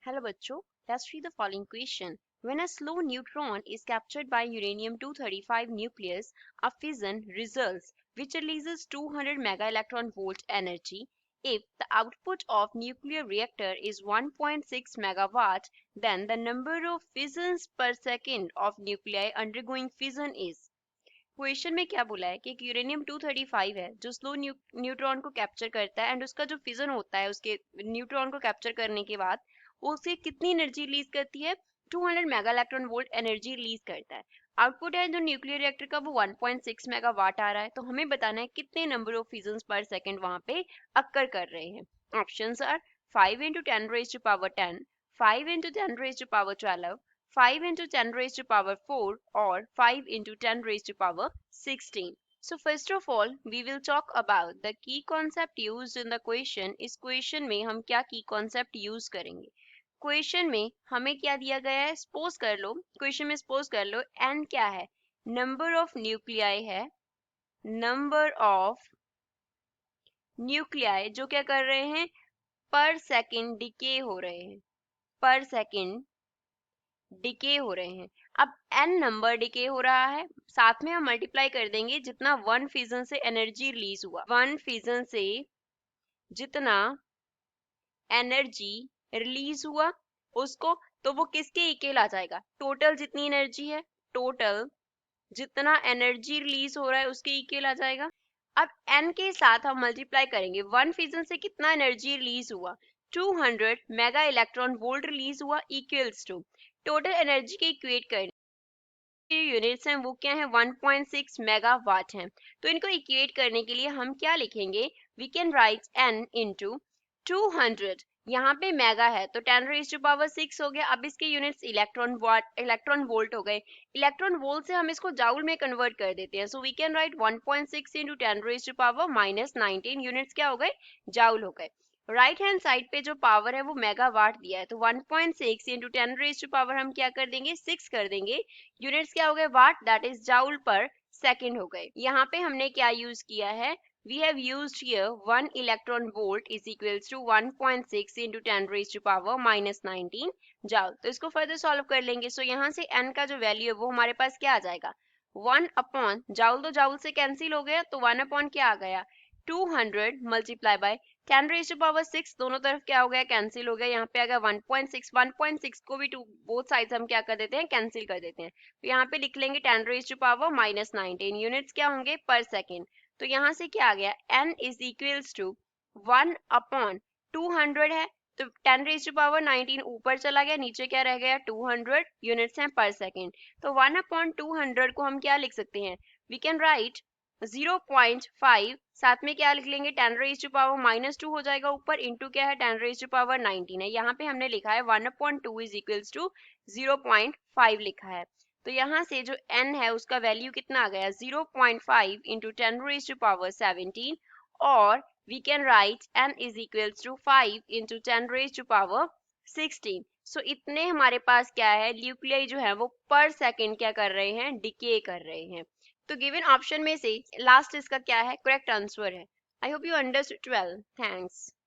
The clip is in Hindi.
Hello बच्चों, let's read the following question. When a slow neutron is captured by uranium-235 nucleus, a fission results which releases 200 mega electron volt energy. If the output of nuclear reactor is 1.6 megawatt, then the number of fissions per second of nuclei undergoing fission is. Question में क्या बोला है कि एक यूरेनियम 235 है जो स्लो न्यूट्रॉन को कैप्चर करता है एंड उसका जो फिजन होता है उसके न्यूट्रॉन को कैप्चर करने के बाद वो उसे कितनी एनर्जी रिलीज करती है 200 mega electron volt energy release करता है। आउटपुट है जो न्यूक्लियर रिएक्टर का वो 1.6 मेगावाट आ रहा है। तो हमें बताना है कितने नंबर ऑफ फिजन्स पर सेकंड वहां पे अक्कर कर रहे हैं। Options are 5 into 10 raised to power 10, 5 into 10 raised to power 12, 5 into 10 raised to power 4 or 5 into 10 raised to power 16. So first of all, we will talk about the key concept used in the question. इस question में हम क्या key concept use करेंगे? क्वेश्चन में हमें क्या दिया गया है, सपोज कर लो क्वेश्चन में सपोज कर लो एन क्या है, नंबर ऑफ न्यूक्लियाई है, नंबर ऑफ न्यूक्लियाई जो क्या कर रहे हैं पर सेकंड डिके हो रहे हैं, पर सेकंड डिके हो रहे हैं। अब एन नंबर डिके हो रहा है, साथ में हम मल्टीप्लाई कर देंगे जितना वन फिजन से एनर्जी रिलीज हुआ, वन फिजन से जितना एनर्जी रिलीज हुआ उसको, तो वो किसके इक्वल आ जाएगा, टोटल जितनी एनर्जी है, टोटल जितना एनर्जी रिलीज हो रहा है उसके इक्वल आ जाएगा। अब n के साथ हम मल्टीप्लाई करेंगे, वन फिजन से कितना एनर्जी रिलीज हुआ, 200 मेगा इलेक्ट्रॉन वोल्ट रिलीज हुआ इक्वल्स टू टोटल एनर्जी के इक्वेट करने यूनिट्स हैं वो क्या है 1.6 मेगावाट हैं। तो इनको इक्वेट करने के लिए हम क्या लिखेंगे, we can write n into 200, यहाँ पे मेगा है तो 10 रेज टू पावर 6 हो गया। अब इसके यूनिट्स इलेक्ट्रॉन वाट, इलेक्ट्रॉन वोल्ट हो गए। इलेक्ट्रॉन वोल्ट से हम इसको जाउल में कन्वर्ट कर देते हैं, so we can write 1.6 into 10 raise to power -19 units क्या हो गए, जाउल हो गए। राइट हैंड साइड पे जो पावर है वो मेगावाट दिया है, तो 1.6 इंटू 10 रेज टू पावर हम क्या कर देंगे 6 कर देंगे, यूनिट्स क्या हो गए watt, that is joule per second हो गए। यहाँ पे हमने क्या यूज किया है, we have used here 1 electron volt is equals to 1.6 into 10 raised to power -19 joule। तो इसको फर्दर सॉल्व कर लेंगे। सो यहाँ से n का जो वैल्यू है वो हमारे पास क्या आ जाएगा, 1 अपॉन जाउल, तो जाउल से कैंसिल हो गया तो 1 अपॉन क्या आ गया 200 multiply by 10 raise to power 6, दोनों तरफ क्या हो गया कैंसिल हो गया, यहाँ पे आ गया 1.6, 1.6 को भी बोथ साइड्स हम क्या कर देते हैं कैंसिल कर देते हैं। तो यहाँ पे लिख लेंगे 10 रेज टू पावर -19 यूनिट्स क्या होंगे पर सेकेंड। तो यहाँ से क्या आ गया n is equals to 1 upon 200 है, तो 10 रेज टू पावर 19 ऊपर चला गया, नीचे क्या रह गया 200 यूनिट्स हैं पर सेकेंड। तो 1 अपॉन 200 को हम क्या लिख सकते हैं, वी कैन राइट 0.5, साथ में क्या लिख लेंगे 10 रेज टू पावर -2 हो जाएगा ऊपर, इंटू क्या है 10 रेज टू पावर 19 है, यहाँ पे हमने लिखा है 1 अपॉन 2 इज इक्वल्स टू 0.5 लिखा है। तो यहाँ से जो n है उसका वैल्यू कितना आ गया 0.5 इंटू 10 रेज टू पावर 17, और we can write n is equals to 5 into 10 raise to power 16। So इतने हमारे पास क्या है न्यूक्लियाई जो है वो पर सेकेंड क्या कर रहे हैं, डिके कर रहे हैं। तो गिवन ऑप्शन में से लास्ट इसका क्या है करेक्ट आंसर है। I hope you understood well, thanks.